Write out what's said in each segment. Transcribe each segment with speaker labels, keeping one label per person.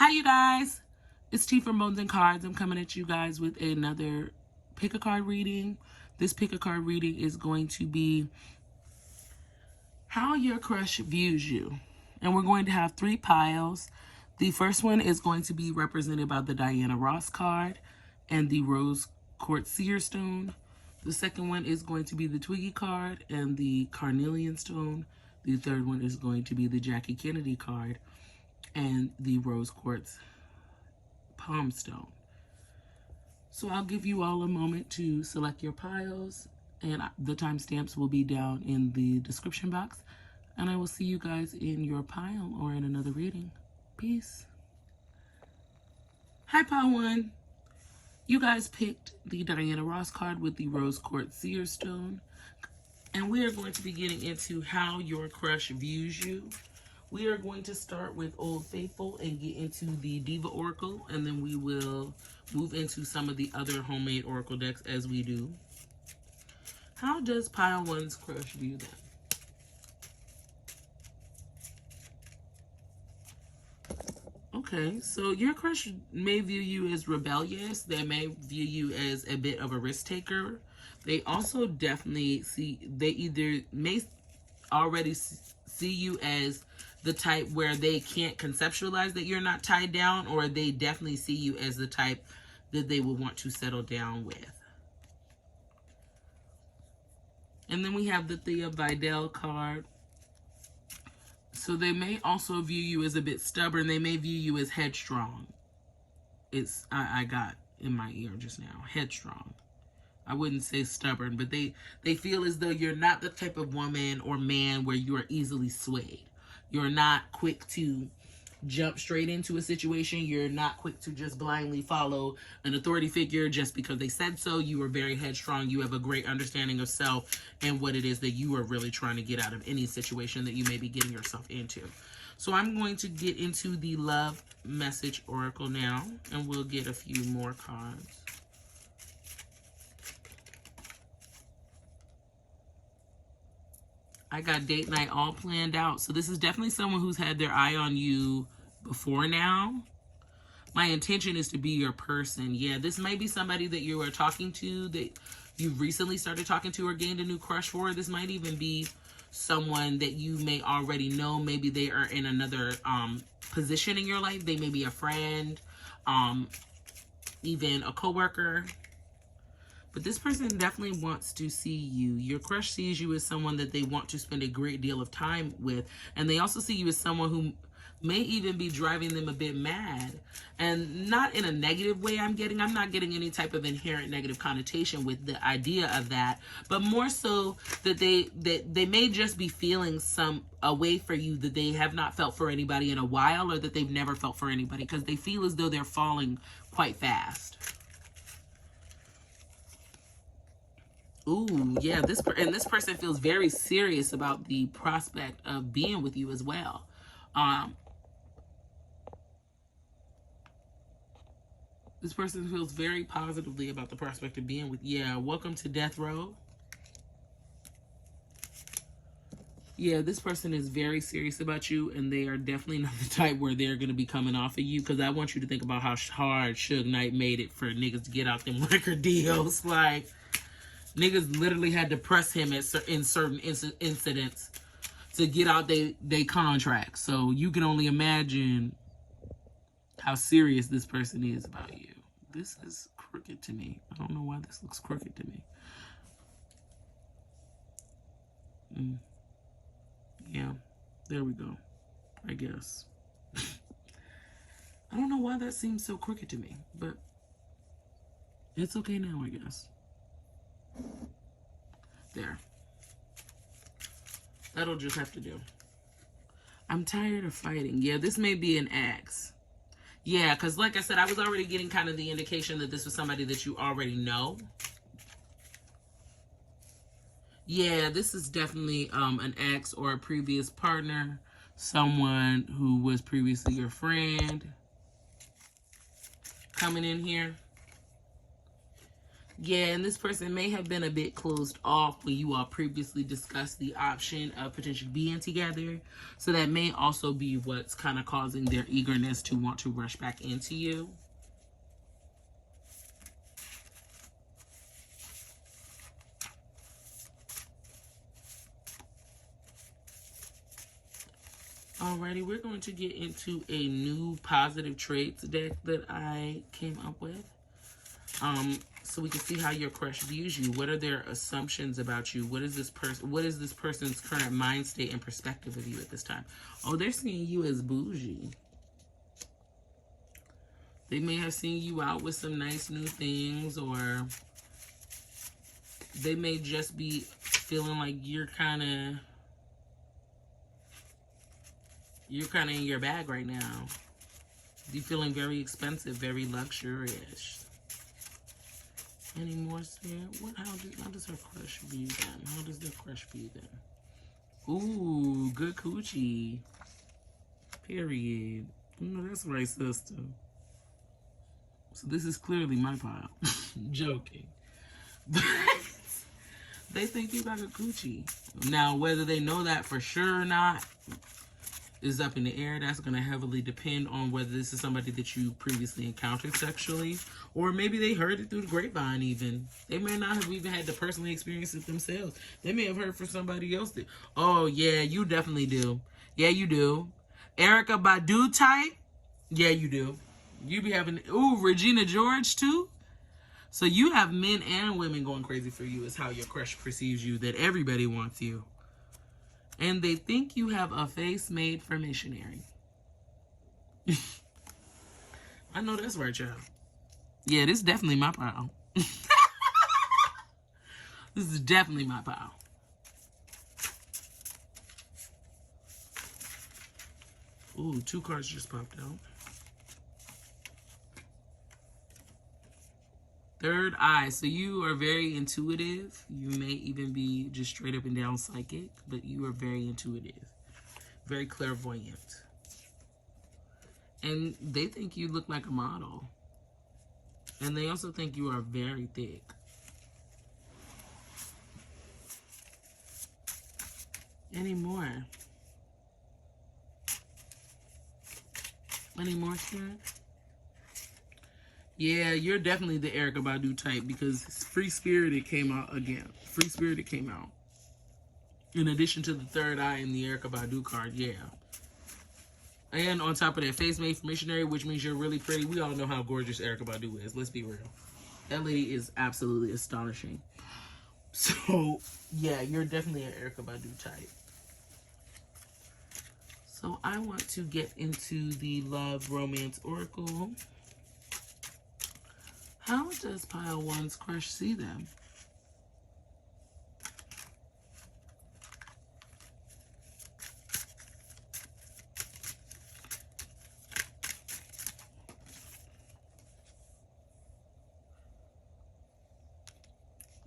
Speaker 1: Hi, you guys. It's T from Bones and Cards. I'm coming at you guys with another pick a card reading. This pick a card reading is going to be how your crush views you. And we're going to have 3 piles. The first one is going to be represented by the Diana Ross card and the Rose Quartz Seer Stone. The second one is going to be the Twiggy card and the Carnelian Stone. The third one is going to be the Jackie Kennedy card and the Rose Quartz Palm Stone. So I'll give you all a moment to select your piles, and the timestamps will be down in the description box. And I will see you guys in your pile or in another reading. Peace. Hi, pile 1. You guys picked the Diana Ross card with the Rose Quartz Seer Stone. And we are going to be getting into how your crush views you. We are going to start with Old Faithful and get into the Diva Oracle, and then we will move into some of the other homemade Oracle decks as we do. How does pile 1's crush view them? Okay, so your crush may view you as rebellious. They may view you as a bit of a risk taker. They also definitely may already see you as the type where they can't conceptualize that you're not tied down, or they definitely see you as the type that they will want to settle down with. And then we have the Thea Vidal card. So they may also view you as a bit stubborn. They may view you as headstrong. I got in my ear just now, headstrong. I wouldn't say stubborn, but they feel as though you're not the type of woman or man where you are easily swayed. You're not quick to jump straight into a situation. You're not quick to just blindly follow an authority figure just because they said so. You are very headstrong. You have a great understanding of self and what it is that you are really trying to get out of any situation that you may be getting yourself into. So I'm going to get into the Love Message Oracle now, and we'll get a few more cards. I got date night all planned out. So this is definitely someone who's had their eye on you before now. My intention is to be your person. Yeah, this might be somebody that you are talking to, that you've recently started talking to or gained a new crush for. This might even be someone that you may already know. Maybe they are in another position in your life. They may be a friend, even a coworker. But this person definitely wants to see you. Your crush sees you as someone that they want to spend a great deal of time with. And they also see you as someone who may even be driving them a bit mad. And not in a negative way I'm not getting any type of inherent negative connotation with the idea of that. But more so that they may just be feeling a way for you that they have not felt for anybody in a while, or that they've never felt for anybody, because they feel as though they're falling quite fast. Ooh, yeah, this person feels very serious about the prospect of being with you as well. This person feels very positively about the prospect of being with you. Yeah, welcome to Death Row. Yeah, this person is very serious about you, and they are definitely not the type where they're going to be coming off of you, because I want you to think about how hard Suge Knight made it for niggas to get out them record deals. Like, niggas literally had to press him in certain incidents to get out they contracts. So you can only imagine how serious this person is about you. This is crooked to me. I don't know why this looks crooked to me. Yeah, there we go, I guess. I don't know why that seems so crooked to me, but it's okay now, I guess. There. That'll just have to do. I'm tired of fighting. Yeah, this may be an ex. Yeah, because like I said, I was already getting kind of the indication that this was somebody that you already know. Yeah, this is definitely an ex or a previous partner. Someone who was previously your friend coming in here. Yeah, and this person may have been a bit closed off when you all previously discussed the option of potentially being together. So that may also be what's kind of causing their eagerness to want to rush back into you. Alrighty, we're going to get into a new positive traits deck that I came up with. So we can see how your crush views you. What are their assumptions about you? What is this person's current mind state and perspective of you at this time? Oh, they're seeing you as bougie. They may have seen you out with some nice new things, or they may just be feeling like you're kind of in your bag right now. You're feeling very expensive, very luxurious. Any more, Sarah? How does her crush view them? How does their crush view them? Ooh, good coochie. Period. No, that's right, sister. So this is clearly my pile. Joking. But they think you got a coochie. Now, whether they know that for sure or not is up in the air. That's going to heavily depend on whether this is somebody that you previously encountered sexually, or maybe they heard it through the grapevine even. They may not have even had to personally experience it themselves. They may have heard from somebody else that, oh, yeah, you definitely do. Yeah, you do. Erykah Badu type? Yeah, you do. You be having, ooh, Regina George too? So you have men and women going crazy for you is how your crush perceives you, that everybody wants you. And they think you have a face made for missionary. I know that's right, y'all. Yeah, this is definitely my pile. This is definitely my pile. Ooh, 2 cards just popped out. Third eye. So you are very intuitive. You may even be just straight up and down psychic, but you are very intuitive, very clairvoyant. And they think you look like a model. And they also think you are very thick. Any more? Any more, Karen? Yeah, you're definitely the Erykah Badu type because Free Spirited came out again. Free Spirited came out. In addition to the third eye in the Erykah Badu card, yeah. And on top of that, face made for missionary, which means you're really pretty. We all know how gorgeous Erykah Badu is. Let's be real. That lady is absolutely astonishing. So, yeah, you're definitely an Erykah Badu type. So I want to get into the Love Romance Oracle. How does Pile 1's crush see them?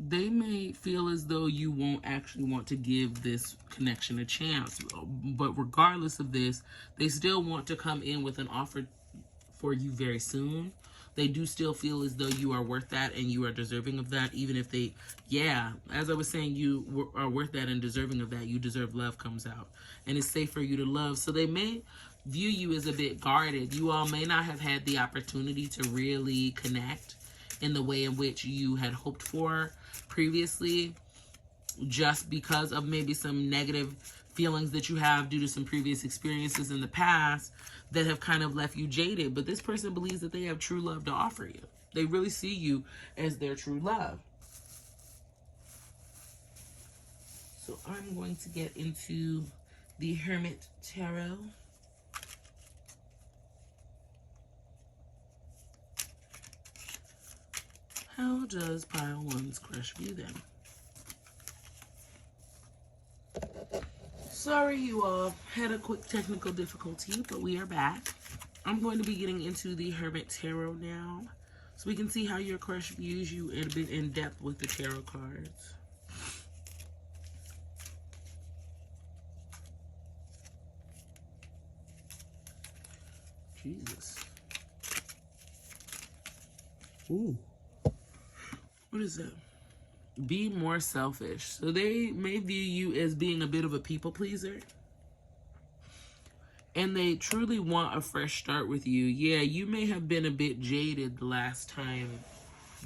Speaker 1: They may feel as though you won't actually want to give this connection a chance. But regardless of this, they still want to come in with an offer for you very soon. They do still feel as though you are worth that and you are deserving of that, even if they, yeah, as I was saying, you are worth that and deserving of that. You deserve love comes out. And it's safe for you to love. So they may view you as a bit guarded. You all may not have had the opportunity to really connect in the way in which you had hoped for previously, just because of maybe some negative feelings that you have due to some previous experiences in the past that have kind of left you jaded. But this person believes that they have true love to offer you. They really see you as their true love. So I'm going to get into the Hermit Tarot. How does Pile 1's crush view them? Sorry you all had a quick technical difficulty, but we are back. I'm going to be getting into the Hermit Tarot now, so we can see how your crush views you a bit in depth with the tarot cards. Jesus. Ooh. What is that? Be more selfish. So they may view you as being a bit of a people pleaser. And they truly want a fresh start with you. Yeah, you may have been a bit jaded the last time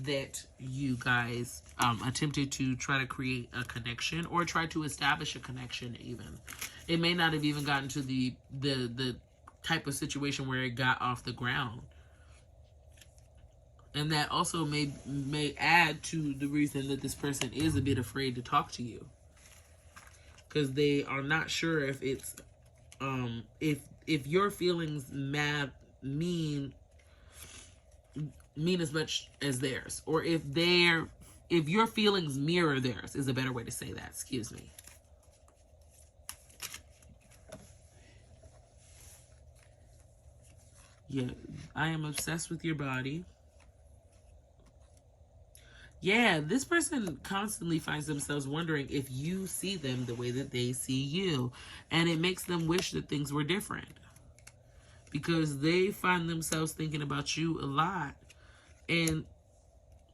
Speaker 1: that you guys attempted to try to create a connection or try to establish a connection even. It may not have even gotten to the type of situation where it got off the ground. And that also may add to the reason that this person is a bit afraid to talk to you. Because they are not sure if it's if your feelings mean as much as theirs, or if your feelings mirror theirs is a better way to say that. Excuse me. Yeah, I am obsessed with your body. Yeah, this person constantly finds themselves wondering if you see them the way that they see you. And it makes them wish that things were different. Because they find themselves thinking about you a lot. And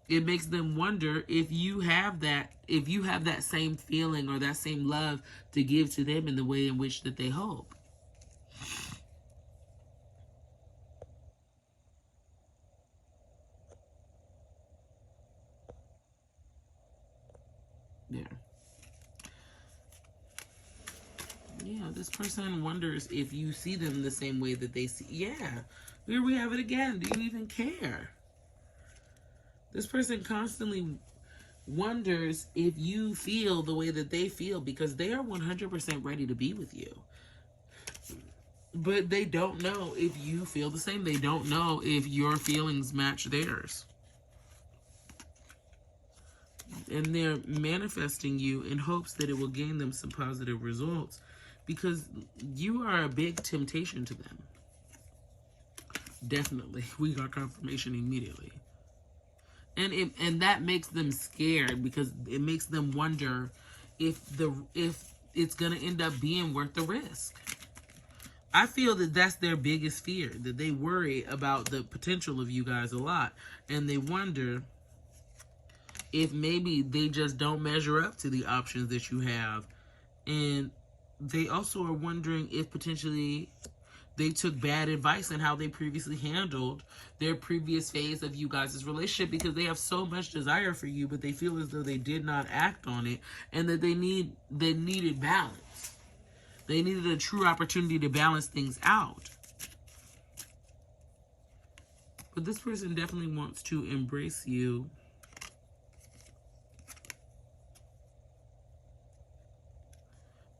Speaker 1: it makes them wonder if you have that same feeling or that same love to give to them in the way in which that they hope. Yeah, this person wonders if you see them the same way that they see. Yeah, here we have it again. Do you even care? This person constantly wonders if you feel the way that they feel because they are 100% ready to be with you. But they don't know if you feel the same. They don't know if your feelings match theirs. And they're manifesting you in hopes that it will gain them some positive results because you are a big temptation to them. Definitely. We got confirmation immediately. And that makes them scared because it makes them wonder if it's going to end up being worth the risk. I feel that that's their biggest fear, that they worry about the potential of you guys a lot. And they wonder if maybe they just don't measure up to the options that you have. And they also are wondering if potentially they took bad advice on how they previously handled their previous phase of you guys' relationship because they have so much desire for you, but they feel as though they did not act on it and that they needed balance. They needed a true opportunity to balance things out. But this person definitely wants to embrace you.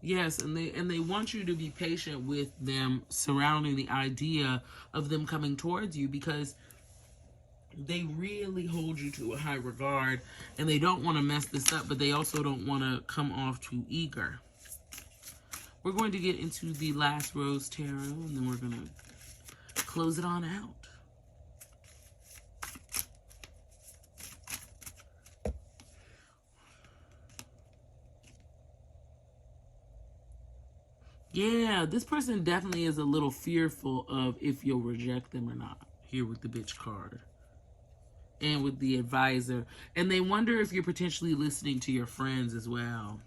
Speaker 1: Yes, and they want you to be patient with them surrounding the idea of them coming towards you because they really hold you to a high regard and they don't want to mess this up, but they also don't want to come off too eager. We're going to get into the last Rose Tarot and then we're going to close it on out. Yeah, this person definitely is a little fearful of if you'll reject them or not. Here with the bitch card. And with the advisor. And they wonder if you're potentially listening to your friends as well.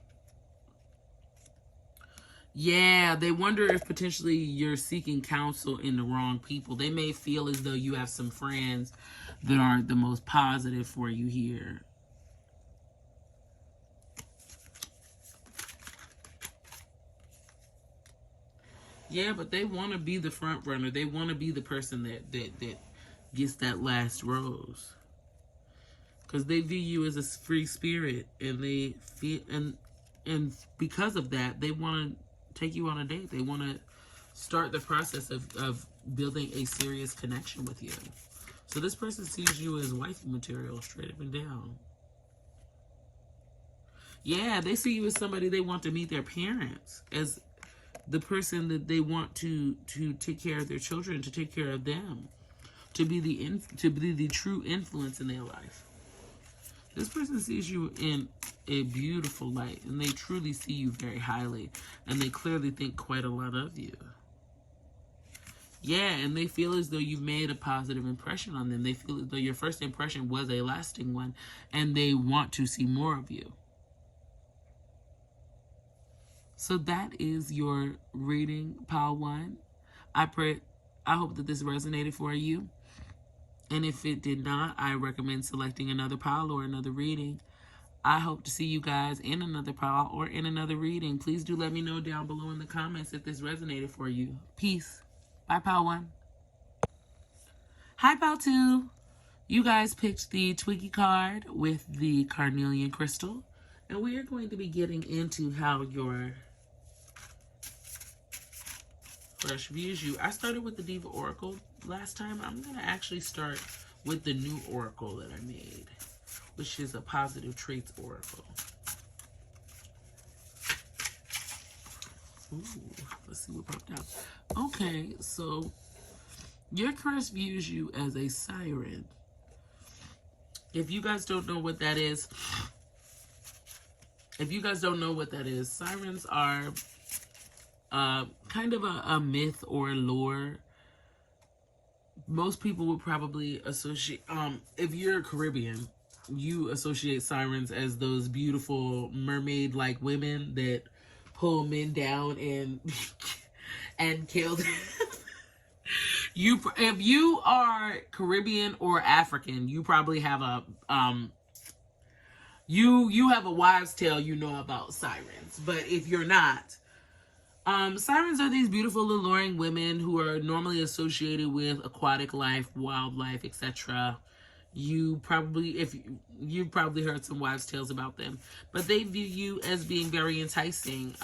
Speaker 1: Yeah, they wonder if potentially you're seeking counsel in the wrong people. They may feel as though you have some friends that aren't the most positive for you here. Yeah, but they want to be the front runner. They want to be the person that gets that last rose. Because they view you as a free spirit, and they feel and because of that, they want to take you on a date. They want to start the process of building a serious connection with you. So this person sees you as wifey material, straight up and down. Yeah, they see you as somebody they want to meet their parents, as the person that they want to take care of their children, to take care of them, to be the true influence in their life. This person sees you in a beautiful light, and they truly see you very highly, and they clearly think quite a lot of you. Yeah, and they feel as though you've made a positive impression on them. They feel as though your first impression was a lasting one, and they want to see more of you. So that is your reading, Pile 1. I hope that this resonated for you. And if it did not, I recommend selecting another pile or another reading. I hope to see you guys in another pile or in another reading. Please do let me know down below in the comments if this resonated for you. Peace. Bye, Pile 1. Hi, Pile 2. You guys picked the Twiggy card with the Carnelian Crystal. And we are going to be getting into how your crush views you. I started with the Diva Oracle last time. I'm going to actually start with the new Oracle that I made, which is a Positive Traits Oracle. Ooh, let's see what popped out. Okay, so your crush views you as a siren. If you guys don't know what that is, sirens are kind of a myth or lore. Most people would probably associate, if you're Caribbean, you associate sirens as those beautiful mermaid-like women that pull men down and kill them. If you are Caribbean or African, you probably have a you have a wives' tale you know about sirens. But if you're not, sirens are these beautiful, alluring women who are normally associated with aquatic life, wildlife, etc. You've probably heard some wives' tales about them, but they view you as being very enticing.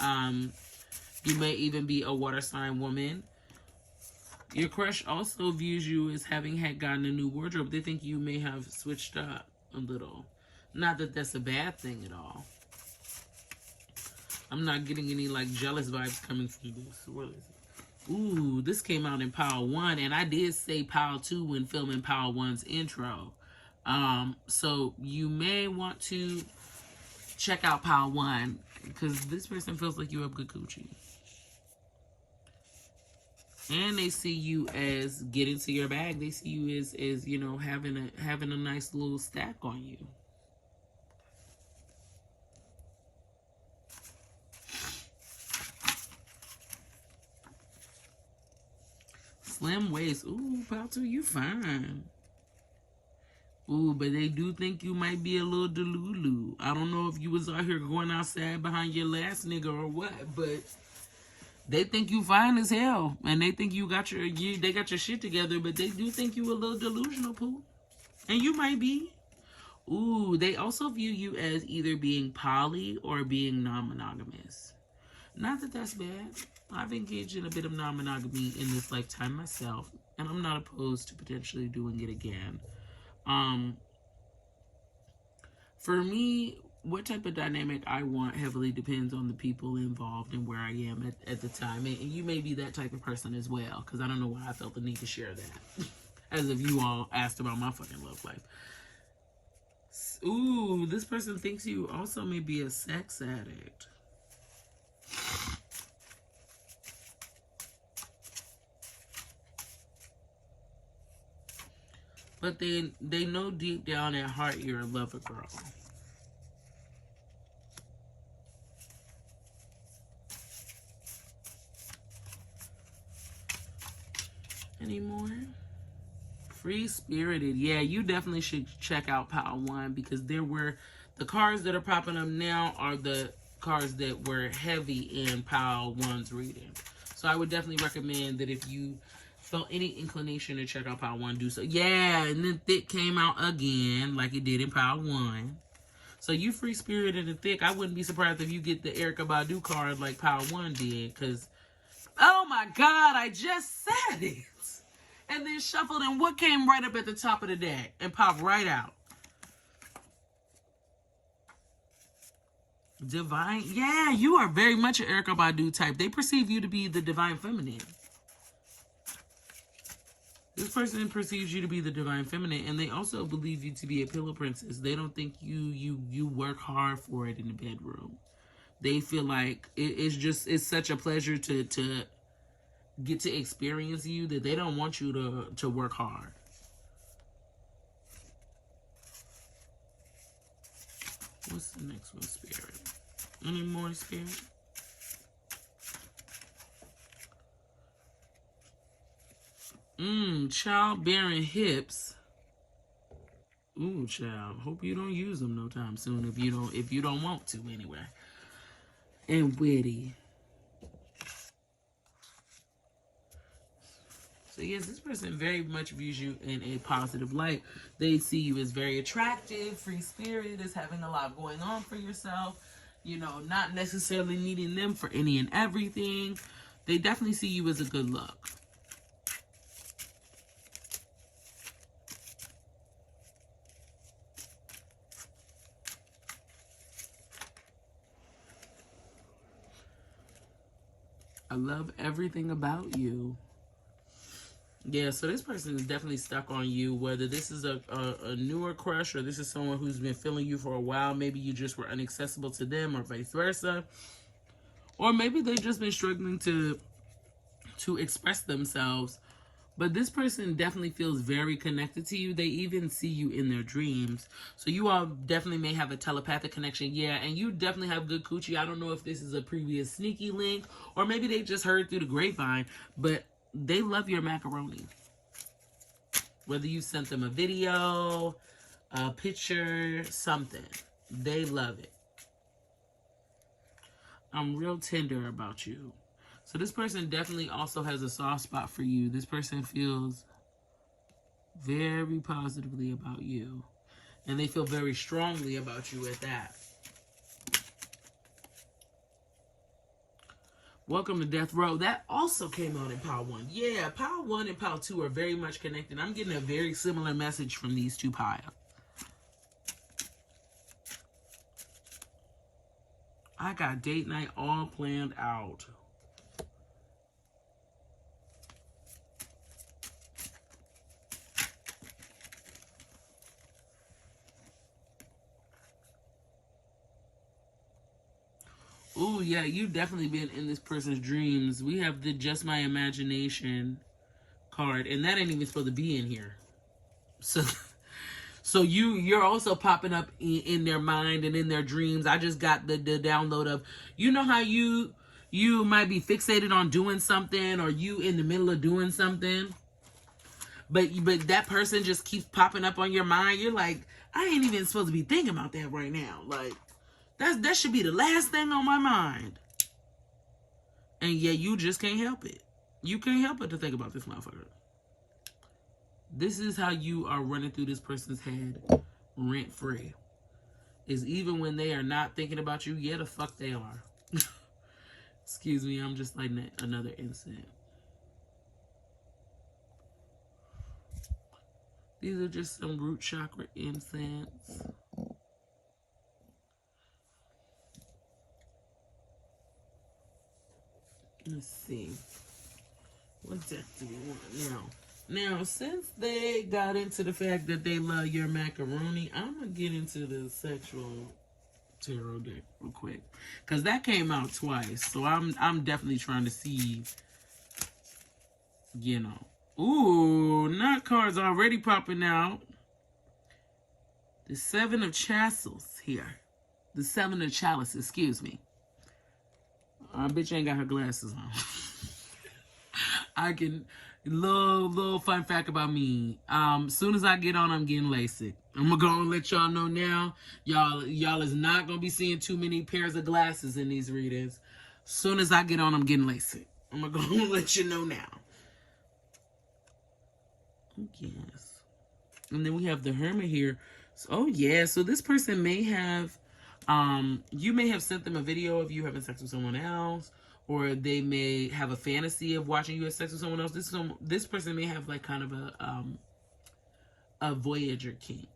Speaker 1: You may even be a water sign woman. Your crush also views you as having gotten a new wardrobe. They think you may have switched up a little. Not that that's a bad thing at all. I'm not getting any like jealous vibes coming from this. What is it? Ooh, this came out in Pile 1, and I did say Pile 2 when filming Pile 1's intro. So you may want to check out Pile 1 because this person feels like you have good coochie. And they see you as getting to your bag. They see you as you know, having a nice little stack on you. Slim waist. Ooh, Pile 2, you fine. Ooh, but they do think you might be a little delulu. I don't know if you was out here going outside behind your last nigga or what, but they think you fine as hell, and they think they got your shit together, but they do think you a little delusional, poo. And you might be. Ooh, they also view you as either being poly or being non-monogamous. Not that that's bad. I've engaged in a bit of non-monogamy in this lifetime myself, and I'm not opposed to potentially doing it again. For me, what type of dynamic I want heavily depends on the people involved and where I am at the time. And you may be that type of person as well, because I don't know why I felt the need to share that. As if you all asked about my fucking love life. Ooh, this person thinks you also may be a sex addict. But they know deep down at heart you're a lover girl. Any more? Free-spirited. Yeah, you definitely should check out Pile 1 because the cards that are popping up now are the cards that were heavy in Pile 1's reading. So I would definitely recommend that if you felt any inclination to check out Pile 1, do so. Yeah, and then Thick came out again like it did in Pile 1. So you free-spirited and Thick. I wouldn't be surprised if you get the Erykah Badu card like Pile 1 did because, oh my God, I just said it. And then shuffled, and what came right up at the top of the deck and popped right out? Divine. Yeah, you are very much an Erykah Badu type. They perceive you to be the divine feminine. This person perceives you to be the divine feminine, and they also believe you to be a pillow princess. They don't think you work hard for it in the bedroom. They feel like it's such a pleasure to get to experience you that they don't want you to work hard. What's the next one, Spirit? Any more, Spirit? Childbearing hips. Ooh, child. Hope you don't use them no time soon if you don't want to anyway. And witty. So yes, this person very much views you in a positive light. They see you as very attractive, free spirit, as having a lot going on for yourself. You know, not necessarily needing them for any and everything. They definitely see you as a good look. I love everything about you. Yeah, so this person is definitely stuck on you, whether this is a newer crush or this is someone who's been feeling you for a while. Maybe you just were inaccessible to them or vice versa. Or maybe they've just been struggling to express themselves. But this person definitely feels very connected to you. They even see you in their dreams. So you all definitely may have a telepathic connection. Yeah, and you definitely have good coochie. I don't know if this is a previous sneaky link or maybe they just heard through the grapevine. But they love your macaroni. Whether you sent them a video, a picture, something. They love it. I'm real tender about you. So this person definitely also has a soft spot for you. This person feels very positively about you. And they feel very strongly about you at that. Welcome to Death Row. That also came out in Pile 1. Yeah, Pile 1 and Pile 2 are very much connected. I'm getting a very similar message from these two piles. I got date night all planned out. Oh, yeah, you've definitely been in this person's dreams. We have the Just My Imagination card, and that ain't even supposed to be in here. So you're also popping up in their mind and in their dreams. I just got the download of, you know how you might be fixated on doing something or you in the middle of doing something, but that person just keeps popping up on your mind. You're like, I ain't even supposed to be thinking about that right now. Like, that should be the last thing on my mind. And yeah, you just can't help it. You can't help it to think about this motherfucker. This is how you are running through this person's head rent free. Is even when they are not thinking about you, yeah, the fuck they are. Excuse me, I'm just lighting another incense. These are just some root chakra incense. Let's see. What deck do we want now? Now, since they got into the fact that they love your macaroni, I'm going to get into the sexual tarot deck real quick. Because that came out twice. So I'm definitely trying to see, you know. Ooh, not cards already popping out. The Seven of Chalices here. The Seven of Chalices, excuse me. Our bitch ain't got her glasses on. I can... Little fun fact about me. Soon as I get on, I'm getting LASIK. I'm gonna go and let y'all know now. Y'all is not gonna be seeing too many pairs of glasses in these readings. Soon as I get on, I'm getting LASIK. I'm gonna go and let you know now. Yes. And then we have the Hermit here. So, oh yeah, so this person may have, you may have sent them a video of you having sex with someone else. Or they may have a fantasy of watching you have sex with someone else. This person may have like kind of a Voyager kink.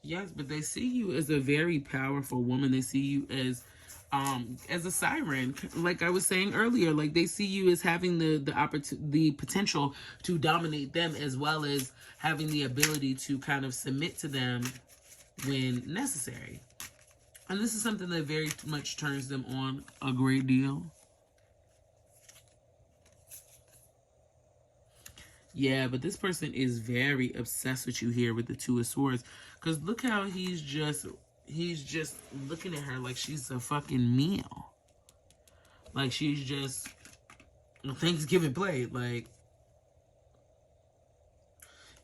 Speaker 1: Yes, but they see you as a very powerful woman. They see you as a siren. Like I was saying earlier, like they see you as having the potential to dominate them, as well as having the ability to kind of submit to them when necessary. And this is something that very much turns them on a great deal. Yeah, but this person is very obsessed with you here with the Two of Swords. Because look how he's just looking at her like she's a fucking meal. Like she's just a Thanksgiving plate. Like,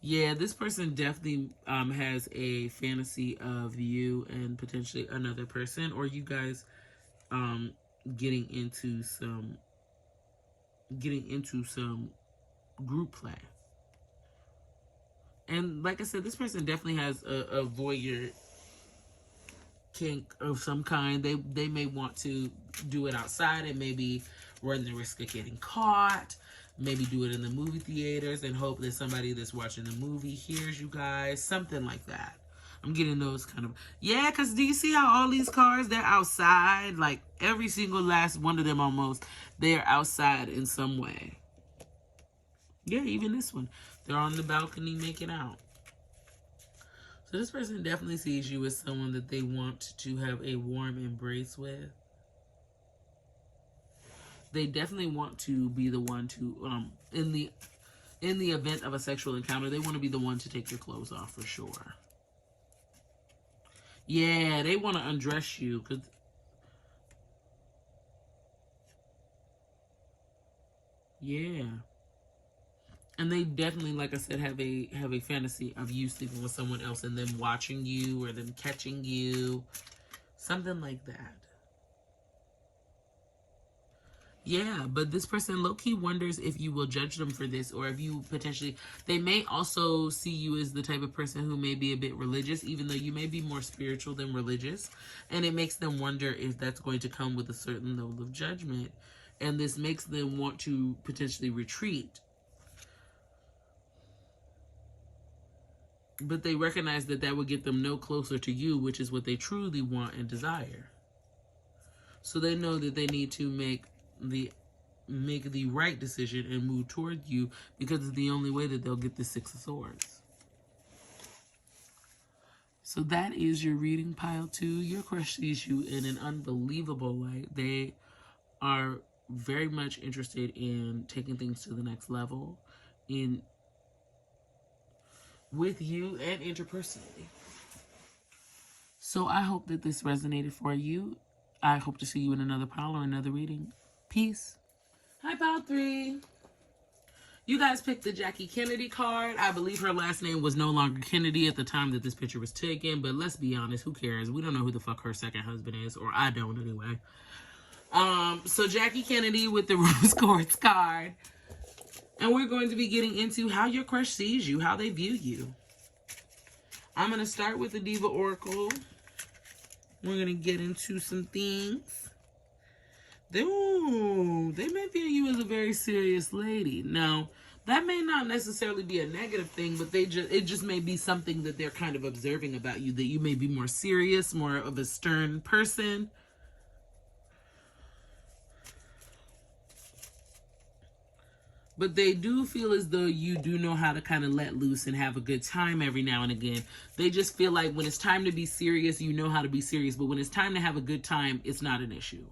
Speaker 1: yeah, this person definitely has a fantasy of you and potentially another person, or you guys um getting into some group play. And like I said, this person definitely has a voyeur kink of some kind. They may want to do it outside and maybe run the risk of getting caught. Maybe do it in the movie theaters and hope that somebody that's watching the movie hears you guys. Something like that. I'm getting those kind of... Yeah, because do you see how all these cars, they're outside? Like, every single last one of them almost, they're outside in some way. Yeah, even this one. They're on the balcony making out. So this person definitely sees you as someone that they want to have a warm embrace with. They definitely want to be the one to, in the event of a sexual encounter, they want to be the one to take your clothes off for sure. Yeah, they want to undress you because... Yeah. And they definitely, like I said, have a fantasy of you sleeping with someone else and them watching you or them catching you. Something like that. Yeah, but this person low-key wonders if you will judge them for this, or if you potentially... They may also see you as the type of person who may be a bit religious, even though you may be more spiritual than religious. And it makes them wonder if that's going to come with a certain level of judgment. And this makes them want to potentially retreat. But they recognize that that would get them no closer to you, which is what they truly want and desire. So they know that they need to make the right decision and move toward you, because it's the only way that they'll get the Six of Swords. So that is your reading, pile 2. Your crush sees you in an unbelievable light. They are very much interested in taking things to the next level with you and interpersonally. So I hope that this resonated for you. I hope to see you in another pile or another reading. Peace. Hi, pile 3. You guys picked the Jackie Kennedy card. I believe her last name was no longer Kennedy at the time that this picture was taken, but let's be honest, who cares? We don't know who the fuck her second husband is, or I don't anyway. So Jackie Kennedy with the Rose Quartz card. And we're going to be getting into how your crush sees you, how they view you. I'm going to start with the Diva Oracle. We're going to get into some things. They may view you as a very serious lady. Now, that may not necessarily be a negative thing, but it just may be something that they're kind of observing about you, that you may be more serious, more of a stern person. But they do feel as though you do know how to kind of let loose and have a good time every now and again. They just feel like when it's time to be serious, you know how to be serious. But when it's time to have a good time, it's not an issue.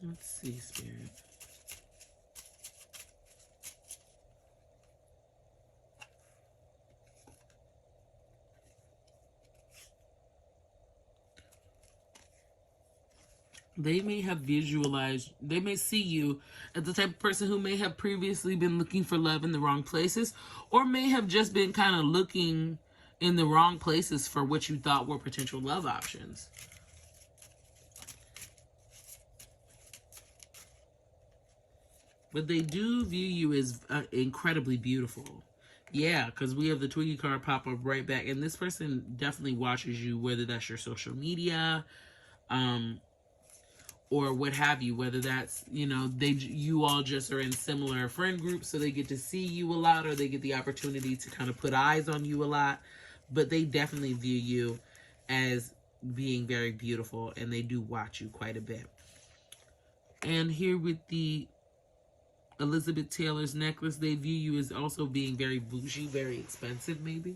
Speaker 1: Let's see, Spirit. They may have they may see you as the type of person who may have previously been looking for love in the wrong places, or may have just been kind of looking in the wrong places for what you thought were potential love options. But they do view you as incredibly beautiful. Yeah, because we have the Twiggy card pop up right back. And this person definitely watches you, whether that's your social media, or what have you, whether that's, you all just are in similar friend groups, so they get to see you a lot, or they get the opportunity to kind of put eyes on you a lot. But they definitely view you as being very beautiful, and they do watch you quite a bit. And here with the Elizabeth Taylor's necklace, they view you as also being very bougie, very expensive maybe.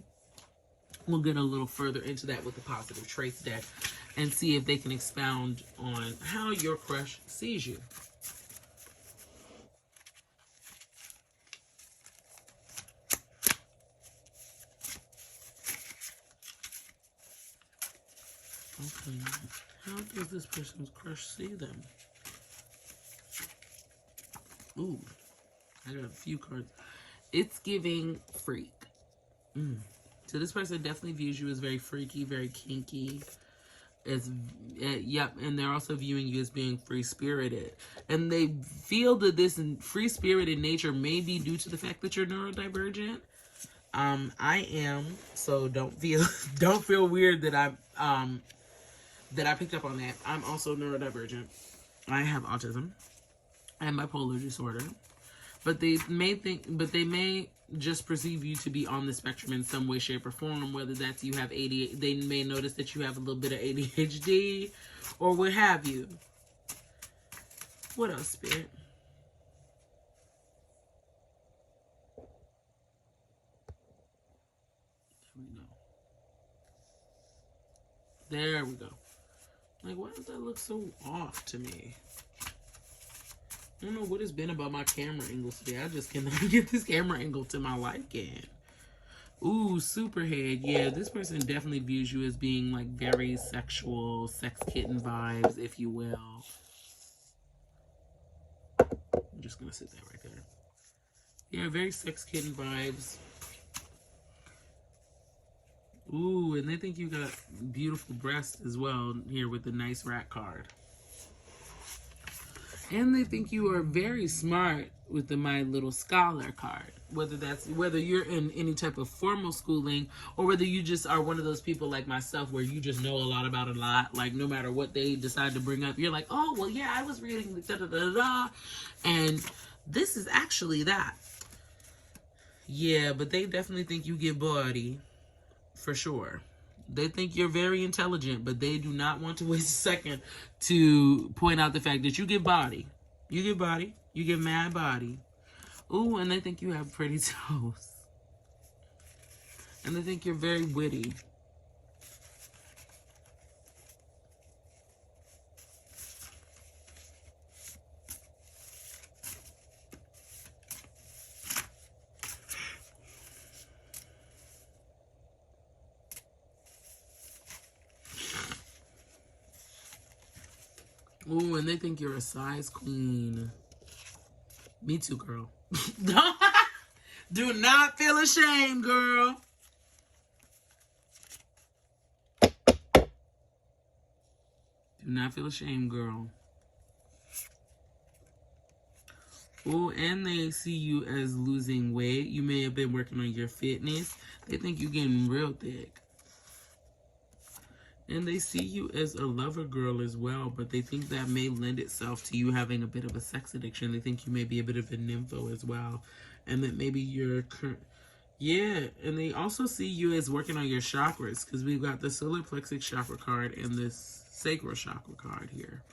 Speaker 1: We'll get a little further into that with the positive traits deck and see if they can expound on how your crush sees you. Okay, how does this person's crush see them? Ooh, I got a few cards. It's giving freak. So this person definitely views you as very freaky, very kinky. Yep, and they're also viewing you as being free-spirited. And they feel that this free-spirited nature may be due to the fact that you're neurodivergent. I am, so don't feel weird that I picked up on that. I'm also neurodivergent. I have autism and bipolar disorder. But they may just perceive you to be on the spectrum in some way, shape, or form, whether that's you have ADHD, they may notice that you have a little bit of ADHD, or what have you. What else, Spirit? There we go. Like, why does that look so off to me? I don't know what it's been about my camera angles today. I just cannot get this camera angle to my liking. Ooh, Superhead. Yeah, this person definitely views you as being like very sexual, sex kitten vibes, if you will. I'm just gonna sit that right there. Yeah, very sex kitten vibes. Ooh, and they think you got beautiful breasts as well here with the nice rat card. And they think you are very smart with the My Little Scholar card. Whether you're in any type of formal schooling or whether you just are one of those people like myself where you just know a lot about a lot. Like no matter what they decide to bring up, you're like, oh, well, yeah, I was reading da da da da. And this is actually that. Yeah, but they definitely think you get body. For sure. They think you're very intelligent, but they do not want to waste a second to point out the fact that you get body. You get body. You get mad body. Ooh, and they think you have pretty toes. And they think you're very witty. Ooh, and they think you're a size queen. Me too, girl. Do not feel ashamed, girl. Do not feel ashamed, girl. Ooh, and they see you as losing weight. You may have been working on your fitness. They think you're getting real thick. And they see you as a lover girl as well, but they think that may lend itself to you having a bit of a sex addiction. They think you may be a bit of a nympho as well. And that maybe you're... Yeah, and they also see you as working on your chakras, because we've got the solar plexus chakra card and this sacral chakra card here.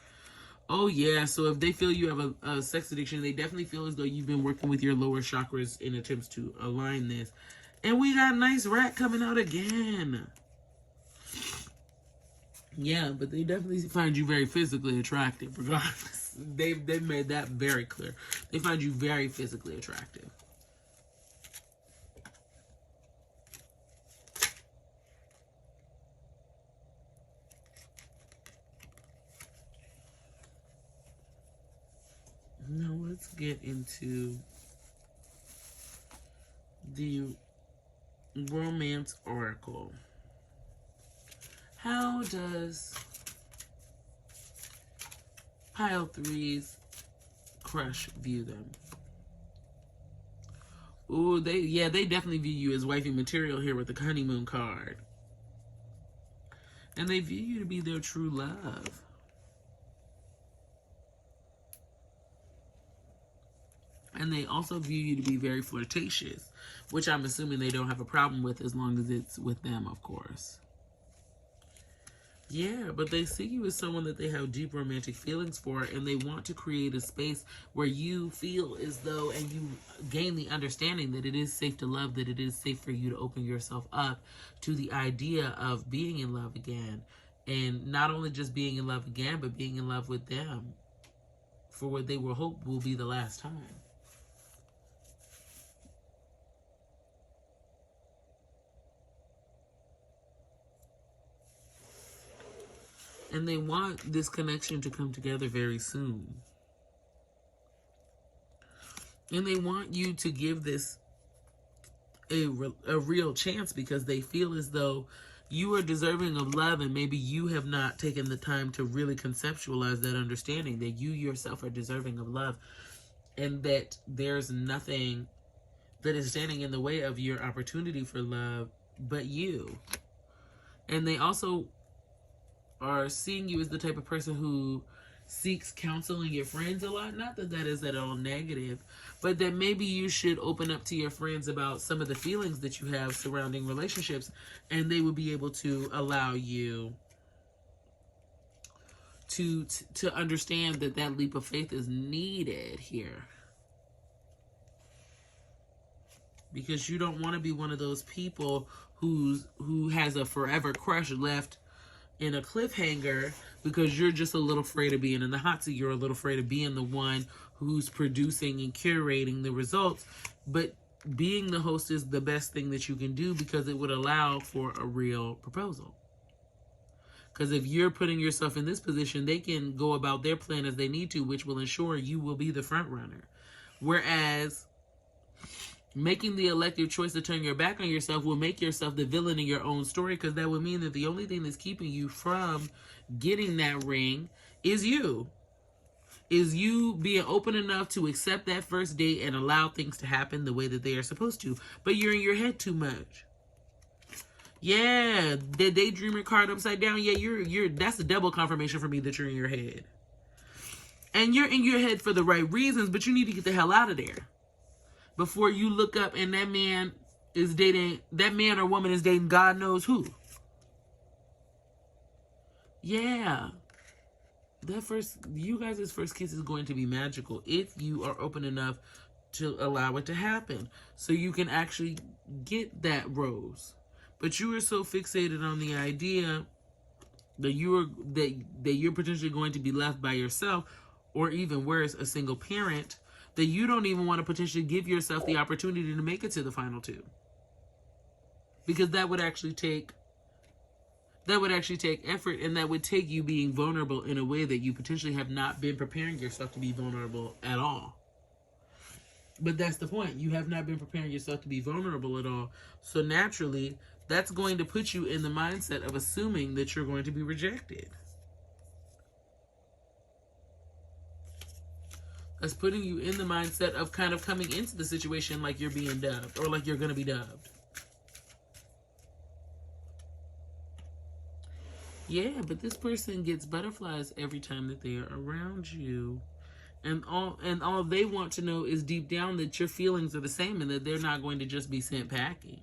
Speaker 1: Oh, yeah, so if they feel you have a sex addiction, they definitely feel as though you've been working with your lower chakras in attempts to align this. And we got nice rat coming out again. Yeah, but they definitely find you very physically attractive, regardless. They've made that very clear. They find you very physically attractive. Now let's get into the romance oracle. How does pile 3's crush view them? Ooh, they definitely view you as wifey material here with the honeymoon card. And they view you to be their true love. And they also view you to be very flirtatious, which I'm assuming they don't have a problem with as long as it's with them, of course. Yeah, but they see you as someone that they have deep romantic feelings for, and they want to create a space where you feel as though, and you gain the understanding that it is safe to love, that it is safe for you to open yourself up to the idea of being in love again. And not only just being in love again, but being in love with them for what they will hope will be the last time. And they want this connection to come together very soon. And they want you to give this a real chance, because they feel as though you are deserving of love, and maybe you have not taken the time to really conceptualize that understanding that you yourself are deserving of love, and that there's nothing that is standing in the way of your opportunity for love but you. And they also are seeing you as the type of person who seeks counsel in your friends a lot. Not that that is at all negative, but that maybe you should open up to your friends about some of the feelings that you have surrounding relationships, and they will be able to allow you to understand that that leap of faith is needed here. Because you don't want to be one of those people who has a forever crush left in a cliffhanger because you're just a little afraid of being in the hot seat. You're a little afraid of being the one who's producing and curating the results. But being the host is the best thing that you can do, because it would allow for a real proposal. Because if you're putting yourself in this position, they can go about their plan as they need to, which will ensure you will be the front runner. Whereas making the elective choice to turn your back on yourself will make yourself the villain in your own story, because that would mean that the only thing that's keeping you from getting that ring is you. Is you being open enough to accept that first date and allow things to happen the way that they are supposed to. But you're in your head too much. Yeah, the daydreamer card upside down. Yeah, you're that's a double confirmation for me that you're in your head. And you're in your head for the right reasons, but you need to get the hell out of there before you look up and that man or woman is dating God knows who. Yeah. You guys' first kiss is going to be magical if you are open enough to allow it to happen, so you can actually get that rose. But you are so fixated on the idea that you're potentially going to be left by yourself, or even worse, a single parent, that you don't even want to potentially give yourself the opportunity to make it to the final two. Because that would actually take effort, and that would take you being vulnerable in a way that you potentially have not been preparing yourself to be vulnerable at all. But that's the point. You have not been preparing yourself to be vulnerable at all. So naturally, that's going to put you in the mindset of assuming that you're going to be rejected. That's putting you in the mindset of kind of coming into the situation like you're being dubbed, or like you're going to be dubbed. Yeah, but this person gets butterflies every time that they are around you. And all they want to know is deep down that your feelings are the same, and that they're not going to just be sent packing.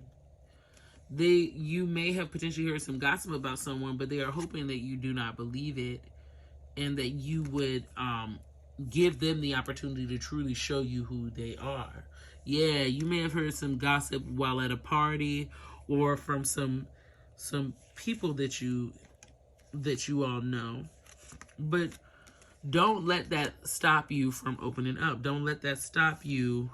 Speaker 1: You may have potentially heard some gossip about someone, but they are hoping that you do not believe it, and that you would give them the opportunity to truly show you who they are. Yeah, you may have heard some gossip while at a party, or from some people that you all know. But don't let that stop you from opening up. Don't let that stop you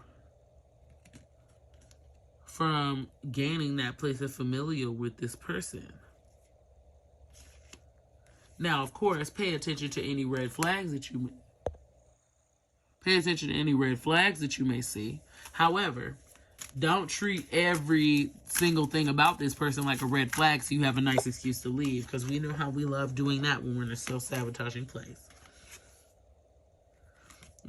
Speaker 1: from gaining that place of familial with this person. Now, of course, pay attention to any red flags that you may see. However, don't treat every single thing about this person like a red flag so you have a nice excuse to leave, because we know how we love doing that when we're in a self-sabotaging place.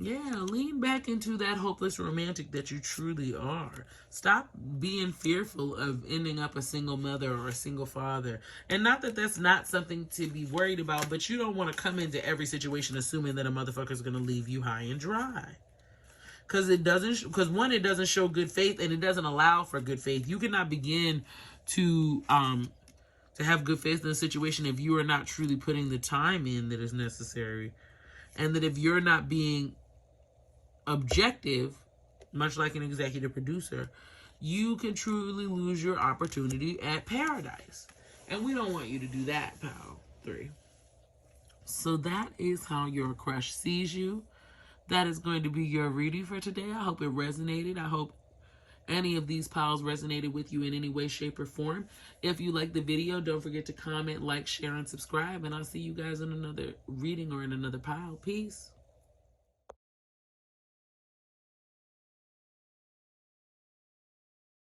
Speaker 1: Yeah, lean back into that hopeless romantic that you truly are. Stop being fearful of ending up a single mother or a single father. And not that that's not something to be worried about, but you don't want to come into every situation assuming that a motherfucker's going to leave you high and dry. Because it doesn't show good faith, and it doesn't allow for good faith. You cannot begin to to have good faith in the situation if you are not truly putting the time in that is necessary. And that if you're not being objective, much like an executive producer, you can truly lose your opportunity at paradise. And we don't want you to do that, pal. 3. So that is how your crush sees you. That is going to be your reading for today. I hope it resonated. I hope any of these pals resonated with you in any way, shape, or form. If you like the video, don't forget to comment, like, share, and subscribe. And I'll see you guys in another reading or in another pile. Peace.